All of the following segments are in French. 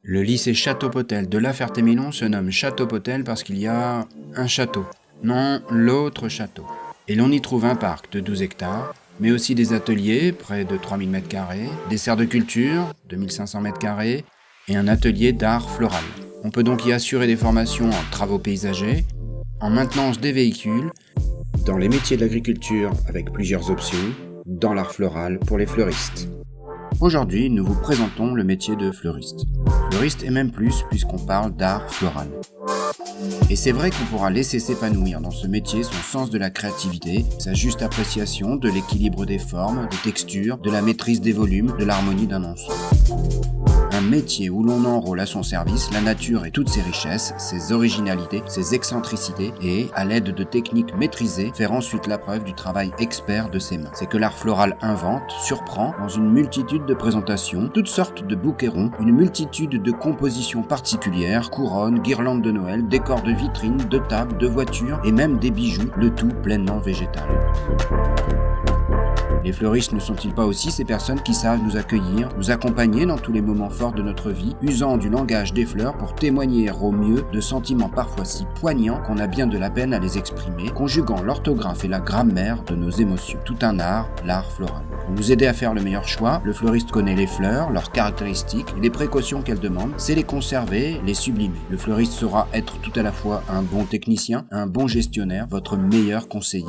Le lycée Château-Potel de La Ferté-Milon se nomme Château-Potel parce qu'il y a un château, non l'autre château. Et l'on y trouve un parc de 12 hectares, mais aussi des ateliers, près de 3000 m², des serres de culture, 2500 m², et un atelier d'art floral. On peut donc y assurer des formations en travaux paysagers, en maintenance des véhicules, dans les métiers de l'agriculture avec plusieurs options, dans l'art floral pour les fleuristes. Aujourd'hui, nous vous présentons le métier de fleuriste. Fleuriste et même plus puisqu'on parle d'art floral. Et c'est vrai qu'on pourra laisser s'épanouir dans ce métier son sens de la créativité, sa juste appréciation de l'équilibre des formes, des textures, de la maîtrise des volumes, de l'harmonie d'un ensemble. Un métier où l'on enrôle à son service la nature et toutes ses richesses, ses originalités, ses excentricités et, à l'aide de techniques maîtrisées, faire ensuite la preuve du travail expert de ses mains. C'est que l'art floral invente, surprend, dans une multitude de présentations, toutes sortes de bouquets ronds, une multitude de compositions particulières, couronnes, guirlandes de Noël, décors de vitrines, de tables, de voitures et même des bijoux, le tout pleinement végétal. Les fleuristes ne sont-ils pas aussi ces personnes qui savent nous accueillir, nous accompagner dans tous les moments forts de notre vie, usant du langage des fleurs pour témoigner au mieux de sentiments parfois si poignants qu'on a bien de la peine à les exprimer, conjuguant l'orthographe et la grammaire de nos émotions. Tout un art, l'art floral. Pour nous aider à faire le meilleur choix, le fleuriste connaît les fleurs, leurs caractéristiques et les précautions qu'elles demandent, c'est les conserver, les sublimer. Le fleuriste saura être tout à la fois un bon technicien, un bon gestionnaire, votre meilleur conseiller.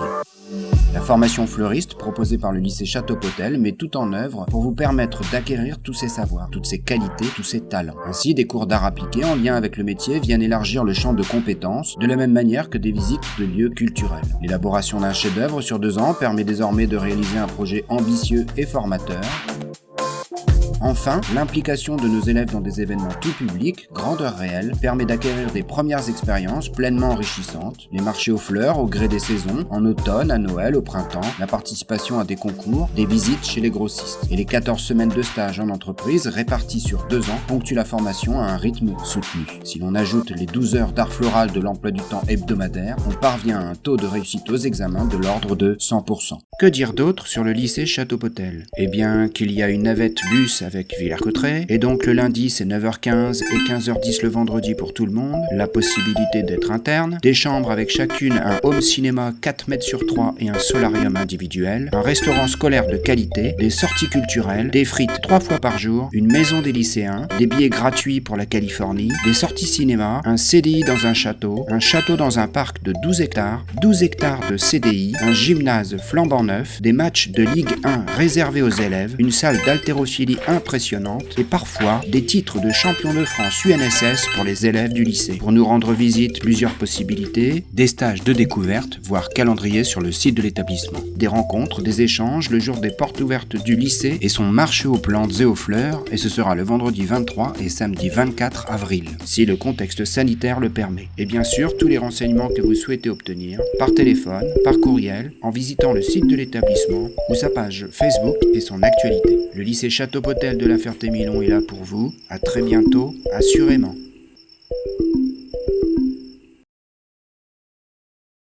La formation fleuriste proposée par le lycée Château-Potel met tout en œuvre pour vous permettre d'acquérir tous ces savoirs, toutes ces qualités, tous ces talents. Ainsi, des cours d'art appliqués en lien avec le métier viennent élargir le champ de compétences, de la même manière que des visites de lieux culturels. L'élaboration d'un chef-d'œuvre sur 2 ans permet désormais de réaliser un projet ambitieux et formateur. Enfin, l'implication de nos élèves dans des événements tout publics, grandeur réelle, permet d'acquérir des premières expériences pleinement enrichissantes. Les marchés aux fleurs au gré des saisons, en automne, à Noël, au printemps, la participation à des concours, des visites chez les grossistes. Et les 14 semaines de stage en entreprise réparties sur 2 ans ponctuent la formation à un rythme soutenu. Si l'on ajoute les 12 heures d'art floral de l'emploi du temps hebdomadaire, on parvient à un taux de réussite aux examens de l'ordre de 100%. Que dire d'autre sur le lycée Château-Potel ? Eh bien, qu'il y a une navette bus avec Villers-Cotterêts, et donc le lundi c'est 9h15 et 15h10 le vendredi pour tout le monde, la possibilité d'être interne, des chambres avec chacune un home cinéma 4 mètres sur 3 et un solarium individuel, un restaurant scolaire de qualité, des sorties culturelles, des frites 3 fois par jour, une maison des lycéens, des billets gratuits pour la Californie, des sorties cinéma, un CDI dans un château dans un parc de 12 hectares de CDI, un gymnase flambant neuf, des matchs de Ligue 1 réservés aux élèves, une salle d'haltérophilie impressionnante et parfois des titres de champion de France UNSS pour les élèves du lycée. Pour nous rendre visite, plusieurs possibilités, des stages de découverte, voire calendrier sur le site de l'établissement. Des rencontres, des échanges le jour des portes ouvertes du lycée et son marché aux plantes et aux fleurs, et ce sera le vendredi 23 et samedi 24 avril, si le contexte sanitaire le permet. Et bien sûr, tous les renseignements que vous souhaitez obtenir, par téléphone, par courriel, en visitant le site de l'établissement ou sa page Facebook et son actualité. Le lycée Château-Potel de La Ferté-Milon est là pour vous. À très bientôt, assurément.